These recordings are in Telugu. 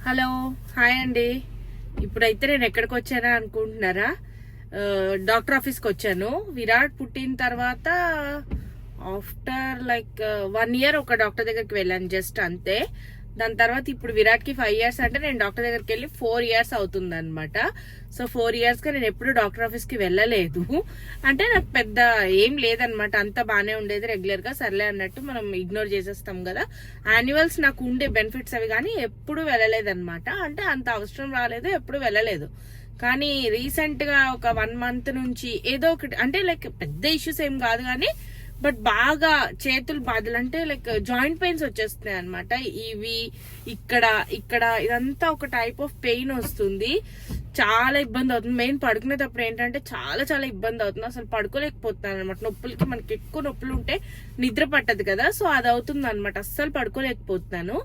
హలో హాయ్ అండి. ఇప్పుడైతే నేను ఎక్కడికి వచ్చానా అనుకుంటున్నారా? డాక్టర్ ఆఫీస్కి వచ్చాను. విరాట్ పుట్టిన తర్వాత ఆఫ్టర్ 1 ఇయర్ ఒక డాక్టర్ దగ్గరికి వెళ్ళాను, జస్ట్ అంతే. దాని తర్వాత ఇప్పుడు విరాట్కి 5 ఇయర్స్ అంటే నేను డాక్టర్ దగ్గరికి వెళ్ళి 4 ఇయర్స్ అవుతుంది అనమాట. సో 4 ఇయర్స్ గా నేను ఎప్పుడు డాక్టర్ ఆఫీస్కి వెళ్ళలేదు. అంటే నాకు పెద్ద ఏం లేదనమాట, అంతా బాగానే ఉండేది రెగ్యులర్ గా. సర్లే అన్నట్టు మనం ఇగ్నోర్ చేసేస్తాం కదా. యాన్యువల్స్ నాకు ఉండే బెనిఫిట్స్ అవి కానీ ఎప్పుడు వెళ్ళలేదన్నమాట. అంటే అంత అవసరం రాలేదు, ఎప్పుడు వెళ్ళలేదు. కానీ రీసెంట్ గా ఒక 1 మంత్ నుంచి ఏదో ఒకటి, అంటే పెద్ద ఇష్యూస్ ఏం కాదు కానీ బట్ బాగా చేతులు బాధలు, అంటే జాయింట్ పెయిన్స్ వచ్చేస్తున్నాయి అనమాట. ఇవి ఇక్కడ ఇక్కడ ఇదంతా ఒక టైప్ ఆఫ్ పెయిన్ వస్తుంది. చాలా ఇబ్బంది అవుతుంది. మెయిన్ పడుకునేటప్పుడు ఏంటంటే చాలా చాలా ఇబ్బంది అవుతుంది. అసలు పడుకోలేకపోతున్నాను అనమాట. నొప్పులకి మనకి ఎక్కువ నొప్పులు ఉంటే నిద్ర పట్టదు కదా, సో అది అవుతుంది అనమాట. అస్సలు పడుకోలేకపోతున్నాను.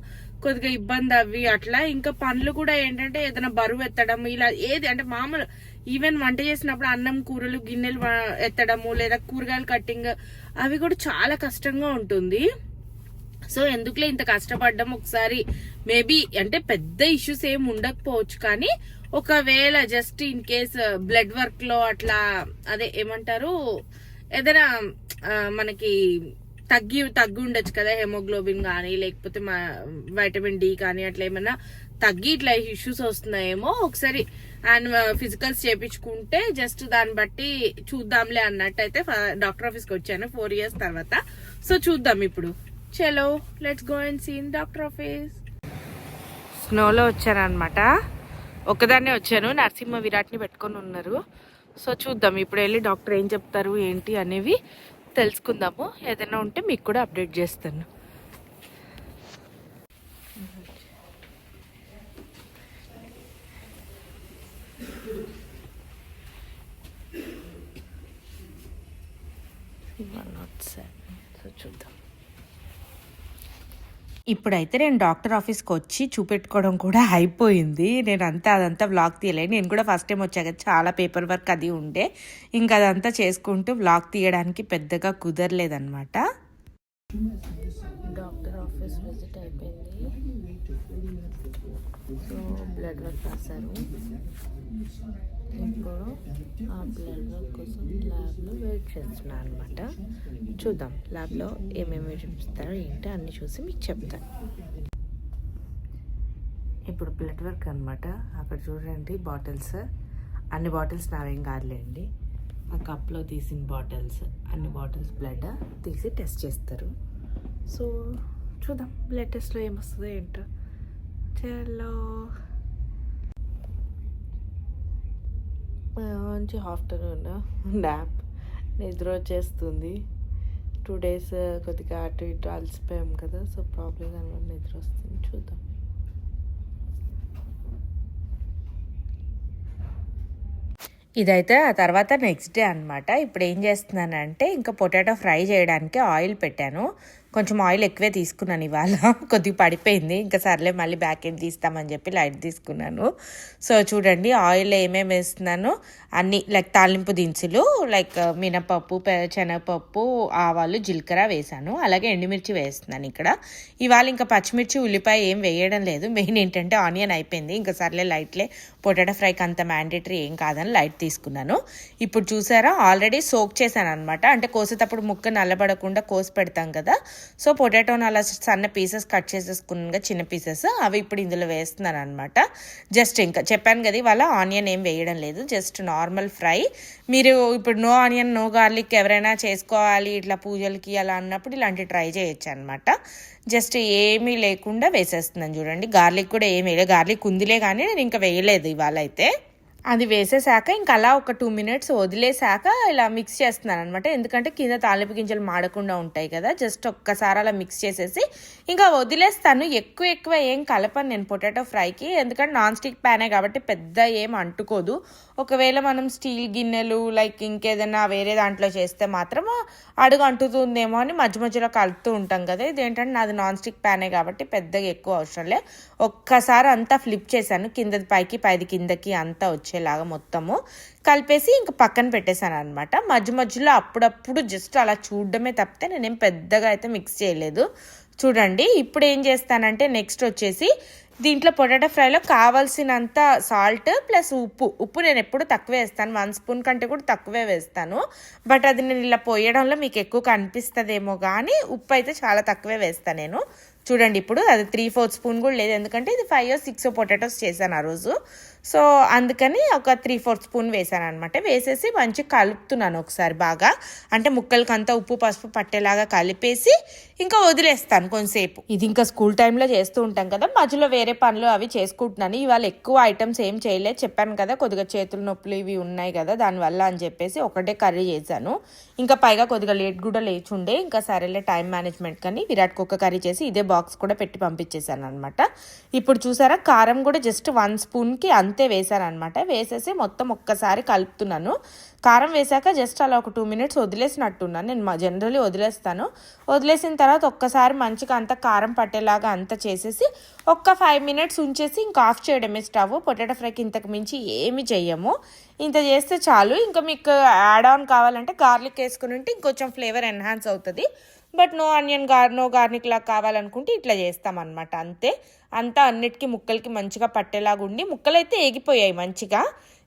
కొద్దిగా ఇబ్బంది అవి అట్లా. ఇంకా పనులు కూడా ఏంటంటే ఏదైనా బరువు ఎత్తడం ఇలా ఏది అంటే మామూలు, ఈవెన్ వంట చేసినప్పుడు అన్నం కూరలు గిన్నెలు ఎత్తడము లేదా కూరగాయలు కట్టింగ్ అవి కూడా చాలా కష్టంగా ఉంటుంది. సో ఎందుకులే ఇంత కష్టపడ్డం. ఒకసారి మేబీ అంటే పెద్ద ఇష్యూస్ ఏమి ఉండకపోవచ్చు కానీ ఒకవేళ just in case blood work లో అట్లా అదే ఏమంటారు ఏదైనా మనకి తగ్గి ఉండొచ్చు కదా, హెమోగ్లోబిన్ కానీ లేకపోతే వైటమిన్ డి కానీ అట్లా ఏమైనా తగ్గి ఇట్లా ఇష్యూస్ వస్తున్నాయేమో. ఒకసారి ఫిజికల్స్ చేపించుకుంటే జస్ట్ దాన్ని బట్టి చూద్దాంలే అన్నట్టు అయితే డాక్టర్ ఆఫీస్కి వచ్చాను 4 ఇయర్స్ తర్వాత. సో చూద్దాం ఇప్పుడు. చలో let's go and see in doctor office. స్నోలో వచ్చానమాట. ఒక్కదాన్నే వచ్చాను, నరసింహ విరాట్ని పెట్టుకొని ఉన్నారు. సో చూద్దాం ఇప్పుడు వెళ్ళి డాక్టర్ ఏం చెప్తారు ఏంటి అనేవి తెలుసుకుందాము. ఏదైనా ఉంటే మీకు కూడా అప్డేట్ చేస్తాను. సో చూద్దాం. ఇప్పుడైతే నేను డాక్టర్ ఆఫీస్కి వచ్చి చూపెట్టుకోవడం కూడా అయిపోయింది. నేను అదంతా వ్లాగ్ తీయలేదు. నేను కూడా ఫస్ట్ టైం వచ్చాక చాలా పేపర్ వర్క్ అది ఉండే, ఇంకా అదంతా చేసుకుంటూ వ్లాగ్ తీయడానికి పెద్దగా కుదరలేదన్నమాట. డాక్టర్ ఆఫీస్ విజిట్ అయిపోయింది. సో బ్లడ్ వర్క్ రాశారు. ఇప్పుడు ఆ బ్లడ్ వర్క్ కోసం ల్యాబ్లో వెయిట్ చేస్తున్నాను అనమాట. చూద్దాం ల్యాబ్లో ఏమేమి చూపిస్తారో ఏంటి అన్నీ చూసి మీకు చెప్తాను. ఇప్పుడు బ్లడ్ వర్క్ అనమాట. అక్కడ చూడండి బాటిల్స్, అన్ని బాటిల్స్ నావేం కాదులేండి, ఆ కప్లో తీసిన బాటిల్స్, అన్ని బాటిల్స్ బ్లడ్ తీసి టెస్ట్ చేస్తారు. సో చూద్దాం బ్లడ్ టెస్ట్లో ఏమొస్తుందో ఏంటో. చలో మంచి ఆఫ్టర్నూన్ న్యాప్, నిద్ర వచ్చేస్తుంది. 2 days కొద్దిగా అటు ఇటు అలసిపోయాం కదా, సో ప్రాబ్లం దానివల్ల నిద్ర వస్తుంది. చూద్దాం. ఇదైతే ఆ తర్వాత నెక్స్ట్ డే అనమాట. ఇప్పుడు ఏం చేస్తున్నానంటే ఇంకా పొటాటో ఫ్రై చేయడానికి ఆయిల్ పెట్టాను. కొంచెం ఆయిల్ ఎక్కువే తీసుకున్నాను ఇవాళ, కొద్దిగా పడిపోయింది. ఇంకా సర్లే మళ్ళీ బ్యాక్ ఎండ్ తీస్తామని చెప్పి లైట్ తీసుకున్నాను. సో చూడండి ఆయిల్ ఏమేమి వేస్తున్నాను అన్నీ, తాలింపు దినుసులు మినపప్పు, శనగపప్పు, ఆవాలు, జీలకర్ర వేసాను. అలాగే ఎండుమిర్చి వేస్తున్నాను ఇక్కడ. ఇవాళ ఇంకా పచ్చిమిర్చి ఉల్లిపాయ ఏం వేయడం లేదు. మెయిన్ ఏంటంటే ఆనియన్ అయిపోయింది. ఇంకా సర్లే లైట్లే, పొటాటో ఫ్రైకి అంత మ్యాండేటరీ ఏం కాదని లైట్ తీసుకున్నాను. ఇప్పుడు చూసారా ఆల్రెడీ సోక్ చేశాను అనమాట. అంటే కోసేటప్పుడు ముక్క నల్లబడకుండా కోసి పెడతాం కదా, సో పొటాటోని అలా సన్న పీసెస్ కట్ చేసేసుకున్నాను, చిన్న పీసెస్, అవి ఇప్పుడు ఇందులో వేస్తున్నాను అనమాట. జస్ట్ ఇంకా చెప్పాను కదా ఇవాళ ఆనియన్ ఏం వేయడం లేదు, జస్ట్ నార్మల్ ఫ్రై. మీరు ఇప్పుడు నో ఆనియన్ నో గార్లిక్ ఎవరైనా చేసుకోవాలి ఇట్లా పూజలకి అలా అన్నప్పుడు ఇలాంటి ట్రై చేయొచ్చు అనమాట. జస్ట్ ఏమీ లేకుండా వేసేస్తున్నాను చూడండి. గార్లిక్ కూడా ఏమీ వేయలేదు, గార్లిక్ ఉందిలే కానీ నేను ఇంకా వేయలేదు ఇవాళ అయితే. అది వేసేసాక ఇంకా అలా ఒక 2 minutes వదిలేసాక ఇలా మిక్స్ చేస్తున్నాను అనమాట. ఎందుకంటే కింద తాలింపు గింజలు మాడకుండా ఉంటాయి కదా, జస్ట్ ఒక్కసారి అలా మిక్స్ చేసేసి ఇంకా వదిలేస్తాను. ఎక్కువ ఏం కలపను నేను పొటాటో ఫ్రైకి, ఎందుకంటే నాన్ స్టిక్ ప్యానే కాబట్టి పెద్ద ఏం అంటుకోదు. ఒకవేళ మనం స్టీల్ గిన్నెలు ఇంకేదైనా వేరే దాంట్లో చేస్తే మాత్రం అడుగు అంటుతుందేమో అని మధ్యలో కలుపుతూ ఉంటాం కదా. ఇదేంటంటే నాది నాన్ స్టిక్ ప్యానే కాబట్టి పెద్దగా ఎక్కువ అవసరం లే. ఒక్కసారి అంతా ఫ్లిప్ చేశాను, కిందది పైకి పైది కిందకి అంతా వచ్చేలాగా మొత్తము కలిపేసి ఇంకా పక్కన పెట్టేశాను అనమాట. మధ్యలో అప్పుడప్పుడు జస్ట్ అలా చూడడమే తప్పితే నేనేం పెద్దగా అయితే మిక్స్ చేయలేదు. చూడండి ఇప్పుడు ఏం చేస్తానంటే నెక్స్ట్ వచ్చేసి దీంట్లో పొటాటో ఫ్రైలో కావాల్సినంత సాల్ట్ ప్లస్ ఉప్పు నేను ఎప్పుడు తక్కువే వేస్తాను, 1 స్పూన్ కంటే కూడా తక్కువే వేస్తాను. బట్ అది నేను ఇలా పోయడంలో మీకు ఎక్కువ కనిపిస్తుందేమో కానీ ఉప్పు అయితే చాలా తక్కువే వేస్తాను నేను. చూడండి ఇప్పుడు అది 3/4 స్పూన్ కూడా లేదు, ఎందుకంటే ఇది 5 or 6 పొటాటోస్ చేశాను ఆ రోజు. సో అందుకని ఒక 3/4 స్పూన్ వేసాను అనమాట. వేసేసి మంచిగా కలుపుతున్నాను ఒకసారి బాగా, అంటే ముక్కలకంతా ఉప్పు పసుపు పట్టేలాగా కలిపేసి ఇంకా వదిలేస్తాను కొంతసేపు. ఇది ఇంకా స్కూల్ టైంలో చేస్తూ ఉంటాం కదా, మధ్యలో వేరే పనులు అవి చేసుకుంటున్నాను. ఇవాళ ఎక్కువ ఐటమ్స్ ఏం చేయలేదు, చెప్పాను కదా కొద్దిగా చేతుల నొప్పులు ఇవి ఉన్నాయి కదా దానివల్ల అని చెప్పేసి ఒకటే కర్రీ చేశాను. ఇంకా పైగా కొద్దిగా లేట్ కూడా లేచుండే, ఇంకా సరేలే టైం మేనేజ్మెంట్ కానీ విరాట్కి ఒక కర్రీ చేసి ఇదే బాక్స్ కూడా పెట్టి పంపించేశాను అనమాట. ఇప్పుడు చూసారా కారం కూడా జస్ట్ 1 స్పూన్కి అంతే వేసాను అనమాట. వేసేసి మొత్తం ఒక్కసారి కలుపుతున్నాను. కారం వేసాక జస్ట్ అలా ఒక 2 minutes వదిలేసినట్టున్నాను, నేను జనరల్లీ వదిలేస్తాను. వదిలేసిన తర్వాత ఒక్కసారి మంచిగా అంతా కారం పట్టేలాగా అంతా చేసేసి ఒక్క 5 minutes ఉంచేసి ఇంకా ఆఫ్ చేయడమే స్టవ్. పొటాటో ఫ్రైకి ఇంతకు మించి ఏమి చెయ్యము, ఇంత చేస్తే చాలు. ఇంకా మీకు యాడ్ ఆన్ కావాలంటే గార్లిక్ వేసుకుని ఉంటే ఇంకొంచెం ఫ్లేవర్ ఎన్హాన్స్ అవుతుంది. But no onion no garlic లాగా కావాలనుకుంటే ఇట్లా చేస్తామన్నమాట. అంతే, అంతా అన్నిటికీ ముక్కలకి మంచిగా పట్టేలాగా ఉండి ముక్కలు అయితే ఏగిపోయాయి మంచిగా,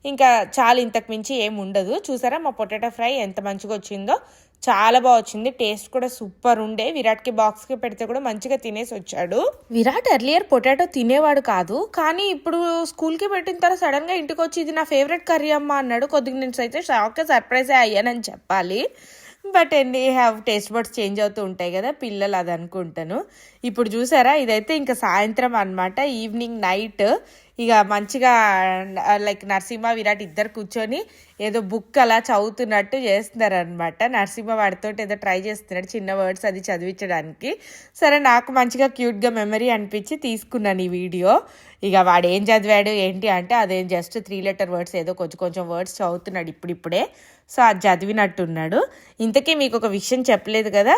ఇంకా చాలా, ఇంతకు మించి ఏమి ఉండదు. చూసారా మా పొటాటో ఫ్రై ఎంత మంచిగా వచ్చిందో, చాలా బాగా వచ్చింది. టేస్ట్ కూడా సూపర్ ఉండే. విరాట్కి బాక్స్కి పెడితే కూడా మంచిగా తినేసి వచ్చాడు. విరాట్ ఎర్లియర్ పొటాటో తినేవాడు కాదు, కానీ ఇప్పుడు స్కూల్కి పెట్టిన తర్వాత సడన్గా ఇంటికి వచ్చి ఇది నా ఫేవరెట్ కర్రీ అమ్మ అన్నాడు. కొద్దిగా నేను అయితే సర్ప్రైజ్ అయ్యానని చెప్పాలి. బట్ ఎన్ని టేస్ట్ బడ్స్ చేంజ్ అవుతూ ఉంటాయి కదా పిల్లలు, అది అనుకుంటాను. ఇప్పుడు చూసారా ఇదైతే ఇంకా సాయంత్రం అనమాట, ఈవినింగ్ నైట్. ఇక మంచిగా లైక్ నరసింహ విరాట్ ఇద్దరు కూర్చొని ఏదో బుక్ అలా చదువుతున్నట్టు చేస్తున్నారు అనమాట. నరసింహ వాడితో ఏదో ట్రై చేస్తున్నాడు చిన్న వర్డ్స్ అది చదివించడానికి. సరే నాకు మంచిగా క్యూట్గా మెమరీ అనిపించి తీసుకున్నాను ఈ వీడియో. ఇక వాడు ఏం చదివాడు ఏంటి అంటే అదేం జస్ట్ 3 letter వర్డ్స్ ఏదో కొంచెం వర్డ్స్ చదువుతున్నాడు ఇప్పుడిప్పుడే. సో అది చదివినట్టున్నాడు. ఇంతకీ మీకు ఒక విషయం చెప్పలేదు కదా,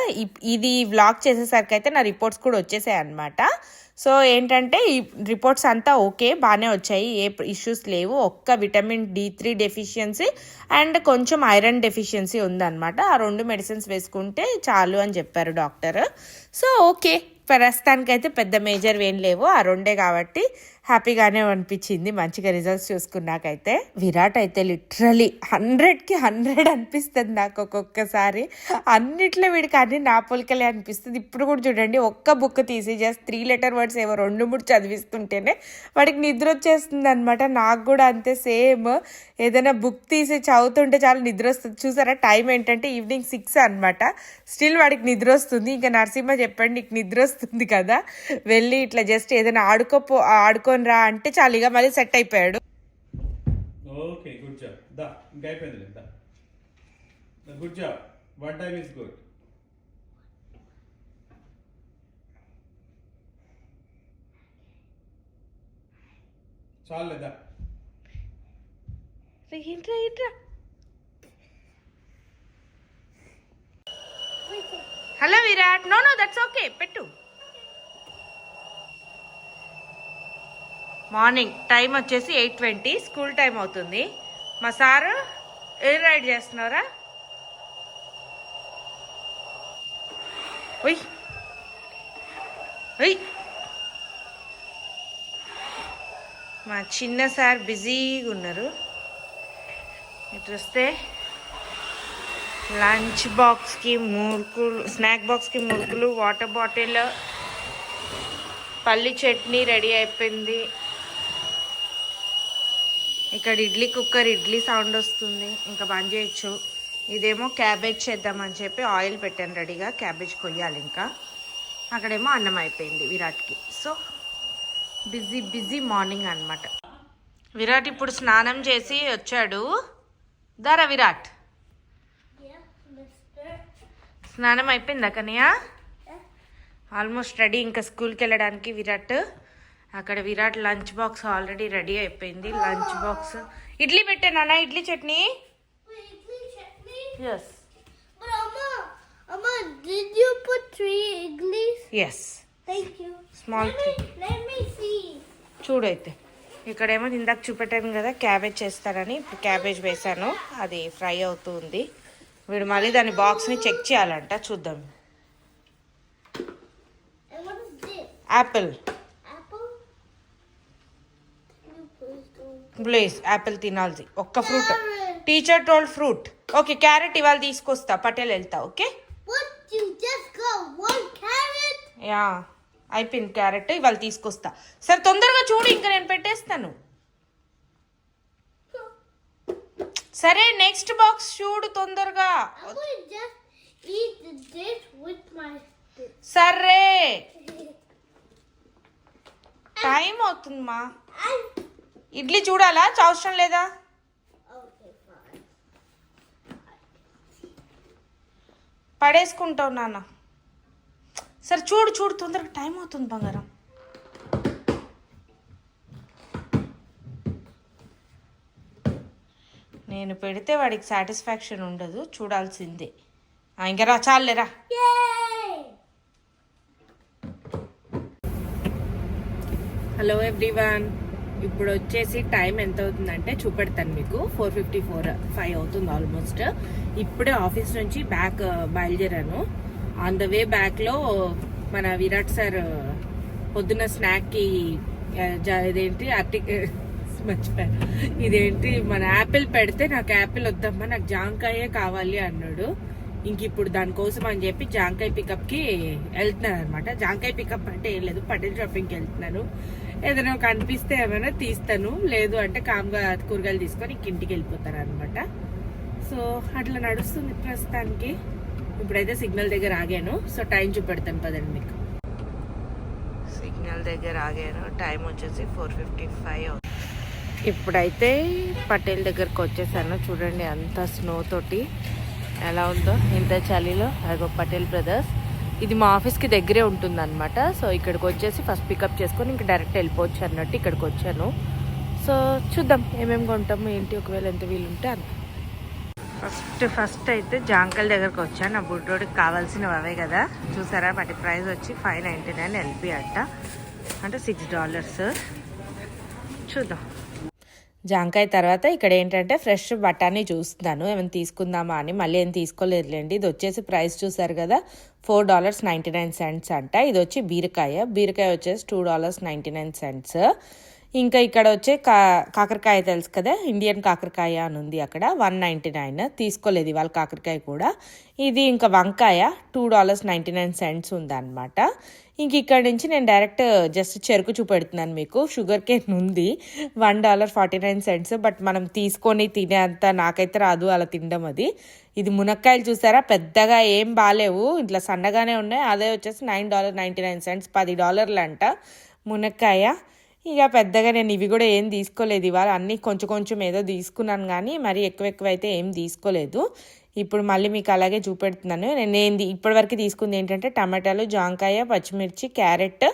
ఇది వ్లాగ్ చేసేసరికి అయితే నా రిపోర్ట్స్ కూడా వచ్చేసాయి అనమాట. సో ఏంటంటే ఈ రిపోర్ట్స్ అంతా ఓకే, బాగానే వచ్చాయి, ఏ ఇష్యూస్ లేవు. ఒక్క విటమిన్ D3 డెఫిషియన్సీ అండ్ కొంచెం ఐరన్ డెఫిషియన్సీ ఉందన్నమాట. ఆ 2 మెడిసిన్స్ వేసుకుంటే చాలు అని చెప్పారు డాక్టర్. సో ఓకే, ప్రస్తుతానికైతే పెద్ద మేజర్ ఏం లేవు, ఆ 2 కాబట్టి హ్యాపీగానే అనిపించింది మంచిగా రిజల్ట్స్ చూసుకున్నాకైతే. విరాట్ అయితే లిటరలీ 100కి 100 అనిపిస్తుంది నాకు ఒక్కొక్కసారి. అన్నిట్లో వీడికి అన్ని నా పోలికలే అనిపిస్తుంది. ఇప్పుడు కూడా చూడండి ఒక్క బుక్ తీసి జస్ట్ 3 letter వర్డ్స్ ఏవో 2-3 చదివిస్తుంటేనే వాడికి నిద్ర వచ్చేస్తుంది అనమాట. నాకు కూడా అంతే సేమ్, ఏదైనా బుక్ తీసి చదువుతుంటే చాలా నిద్ర వస్తుంది. చూసారా టైం ఏంటంటే ఈవినింగ్ 6 అనమాట, స్టిల్ వాడికి నిద్ర వస్తుంది. ఇంకా నరసింహ చెప్పండి నీకు నిద్ర వస్తుంది కదా, వెళ్ళి ఇట్లా జస్ట్ ఏదైనా ఆడుకొని రా అంటే చాలుగా మళ్ళీ సెట్ అయిపోయాడు. ఓకే గుడ్ జాబ్, దా ఇంకా అయిపోయింది, దా good job, 1 time is good. చాలు లేదా hello Virat, no that's okay, పెట్టు. మార్నింగ్ టైం వచ్చేసి 8:20, స్కూల్ టైం అవుతుంది. మా సారు ఏం రైడ్ చేస్తున్నారా? ఒయ్ ఒయ్, మా చిన్న సార్ బిజీగా ఉన్నారు. ఇటు వస్తే లంచ్ బాక్స్కి మురుకులు, స్నాక్ బాక్స్కి మురుకులు, వాటర్ బాటిల్, పల్లి చట్నీ రెడీ అయిపోయింది. ఇక్కడ ఇడ్లీ కుక్కర్, ఇడ్లీ సౌండ్ వస్తుంది, ఇంకా బంద్ చేయొచ్చు. ఇదేమో క్యాబేజ్ చేద్దామని చెప్పి ఆయిల్ పెట్టాను రెడీగా, క్యాబేజ్ కొయ్యాలి. ఇంకా అక్కడేమో అన్నం అయిపోయింది విరాట్కి. సో బిజీ మార్నింగ్ అనమాట. విరాట్ ఇప్పుడు స్నానం చేసి వచ్చాడు. దారా విరాట్, స్నానం అయిపోయిందా కన్నయ్య? ఆల్మోస్ట్ రెడీ ఇంకా స్కూల్కి వెళ్ళడానికి విరాట్. అక్కడ Virat lunch box already ready అయిపోయింది. లంచ్ బాక్స్ ఇడ్లీ పెట్టానా, idli chutney. Yes. But Amma, did you put 3 idlis? Yes. Thank you. Small. Let me see. చూడైతే ఇక్కడేమో ఇందాక చూపెట్టాను కదా క్యాబేజ్ చేస్తారని, ఇప్పుడు క్యాబేజ్ వేసాను, అది ఫ్రై అవుతుంది. వీడు మళ్ళీ దాని బాక్స్ని చెక్ చేయాలంట, చూద్దాం. And what is this? Apple. Apple? Please apple తినాల్సి ఒక్క fruit. Teacher told fruit. Okay carrot ఇవాళ తీసుకొస్తా, పటేల్ వెళ్తా. Okay What? You just got one carrot? Yeah అయిపోయింది క్యారెట్, ఇవాళ తీసుకొస్తా. సరే తొందరగా చూడు, ఇంకా నేను పెట్టేస్తాను. సరే నెక్స్ట్ బాక్స్ చూడు తొందరగా. I'm gonna just eat this with my stick. సరే టైం అవుతుందమ్మా. ఇడ్లీ చూడాలా, అవసరం లేదా? Okay, fine. పడేసుకుంటావు నాన్న. సరే చూడు చూడు తొందరగా, టైం అవుతుంది బంగారం. నేను పెడితే వాడికి సాటిస్ఫాక్షన్ ఉండదు, చూడాల్సిందే. ఇంకా రా చాలేరా. Yay! హలో ఎవ్రీవన్, ఇప్పుడు వచ్చేసి టైం ఎంత అవుతుందంటే చూపెడతాను మీకు. 4:54 అవుతుంది ఆల్మోస్ట్. ఇప్పుడే ఆఫీస్ నుంచి బ్యాక్ బయలుదేరాను. ఆన్ ద వే బ్యాక్లో మన విరాట్ సార్ పొద్దున్న స్నాక్కి ఇదేంటి మర్చిపోయాను, ఇదేంటి మన యాపిల్ పెడితే నాకు యాపిల్ వద్దమ్మా నాకు జాంకాయే కావాలి అన్నాడు. ఇంక ఇప్పుడు దానికోసం అని చెప్పి జాంకాయ పికప్కి వెళ్తున్నాను అనమాట. జాంకాయ పికప్ అంటే ఏం లేదు, పటేల్ షాపింగ్కి వెళ్తున్నాను. ఏదైనా కనిపిస్తే ఏమైనా తీస్తాను, లేదు అంటే కామ్గా కూరగాయలు తీసుకొని ఇంటికి వెళ్ళిపోతాను అనమాట. సో అట్లా నడుస్తుంది ప్రస్తుతానికి. ఇప్పుడైతే సిగ్నల్ దగ్గర ఆగాను, సో టైం చూపెడతాను పదండి మీకు. సిగ్నల్ దగ్గర ఆగాను, టైం వచ్చేసి 4:55 అవుతుంది. ఇప్పుడైతే పటేల్ దగ్గరకు వచ్చేసాను. చూడండి అంత స్నో తోటి ఎలా ఉందో, ఇంత చలిలో. అదిగో పటేల్ బ్రదర్స్, ఇది మా ఆఫీస్కి దగ్గరే ఉంటుంది అనమాట. సో ఇక్కడికి వచ్చేసి ఫస్ట్ పికప్ చేసుకొని ఇంక డైరెక్ట్ వెళ్ళిపోవచ్చు అన్నట్టు ఇక్కడికి వచ్చాను. సో చూద్దాం ఏమేమి కొంటాము ఏంటి, ఒకవేళ ఎంత వీలుంటే అంత. ఫస్ట్ అయితే జాంకాయల దగ్గరకు వచ్చాను. నా బుడ్డోడికి కావాల్సినవి అవే కదా. చూసారా వాటి ప్రైస్ వచ్చి $5.99 LP అట్ట, అంటే $6. చూద్దాం. జాంకాయ తర్వాత ఇక్కడ ఏంటంటే ఫ్రెష్ బఠానీ చూస్తున్నాను, ఏమైనా తీసుకుందామా అని. మళ్ళీ ఏం తీసుకోలేదులేండి. ఇది వచ్చేసి ప్రైస్ చూసారు కదా, $4.99 అంట. ఇది వచ్చి బీరకాయ వచ్చేసి $2.99. ఇంకా ఇక్కడ వచ్చే కాకరకాయ తెలుసు కదా, ఇండియన్ కాకరకాయ అని ఉంది అక్కడ, $1.99. తీసుకోలేదు ఇవాళ కాకరకాయ కూడా. ఇది ఇంకా వంకాయ $2.99 ఉందన్నమాట. ఇంక ఇక్కడ నుంచి నేను డైరెక్ట్ జస్ట్ చెరుకు చూపెడుతున్నాను మీకు. షుగర్ కేన్ ఉంది $1.49. బట్ మనం తీసుకొని తినే అంత నాకైతే రాదు అలా తినడం. ఇది మునక్కాయలు చూసారా, పెద్దగా ఏం బాగాలేవు, ఇట్లా సన్నగానే ఉన్నాయి. అదే వచ్చేసి $9.99, $10 అంట మునక్కాయ. ఇక పెద్దగా నేను ఇవి కూడా ఏం తీసుకోలేదు ఇవాళ. అన్నీ కొంచెం ఏదో తీసుకున్నాను కానీ మరీ ఎక్కువ అయితే ఏం తీసుకోలేదు. ఇప్పుడు మళ్ళీ మీకు అలాగే చూపెడుతున్నాను. నేను ఇప్పటివరకు తీసుకుంది ఏంటంటే టమాటాలు, జాంకాయ, పచ్చిమిర్చి, క్యారెట్,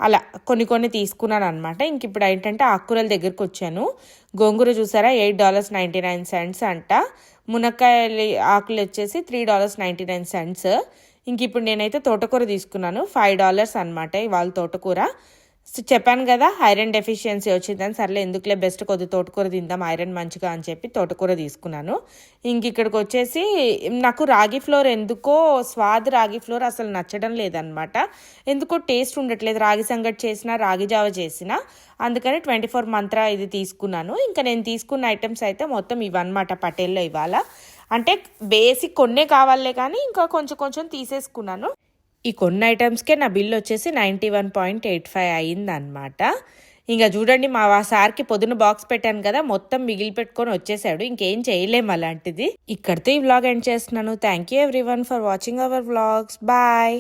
అలా కొన్ని తీసుకున్నాను అనమాట. ఇంక ఇప్పుడు ఏంటంటే ఆకుకూరల దగ్గరికి వచ్చాను. గోంగూర చూసారా $8.99 అంట. మునక్కాయలు ఆకులు వచ్చేసి $3.99. ఇంక ఇప్పుడు నేనైతే తోటకూర తీసుకున్నాను, $5 అనమాట ఇవాళ తోటకూర. సో చెప్పాను కదా ఐరన్ డెఫిషియన్సీ వచ్చిందని, సర్లే ఎందుకులే బెస్ట్ కొద్ది తోటకూర తిందాం ఐరన్ మంచిగా అని చెప్పి తోటకూర తీసుకున్నాను. ఇంక ఇక్కడికి వచ్చేసి నాకు రాగి ఫ్లోర్ ఎందుకో రాగి ఫ్లోర్ అసలు నచ్చడం లేదనమాట. ఎందుకో టేస్ట్ ఉండట్లేదు. రాగి సంగటి చేసినా రాగి జావ చేసినా, అందుకని 24 మంత్ర ఇది తీసుకున్నాను. ఇంకా నేను తీసుకున్న ఐటమ్స్ అయితే మొత్తం ఇవన్నమాట పటేల్లో ఇవాళ. అంటే బేసిక్ కొన్నే కావాలే కానీ ఇంకా కొంచెం తీసేసుకున్నాను. ఈ కొన్ని ఐటమ్స్కే నా బిల్ వచ్చేసి 91.85 అయిందనమాట. ఇంకా చూడండి మా సార్కి పొద్దున బాక్స్ పెట్టాను కదా, మొత్తం మిగిలి పెట్టుకొని వచ్చేసాడు. ఇంకేం చేయలేము అలాంటిది. ఇక్కడితో ఈ వ్లాగ్ ఎండ్ చేస్తున్నాను. Thank you everyone for watching our vlogs. Bye.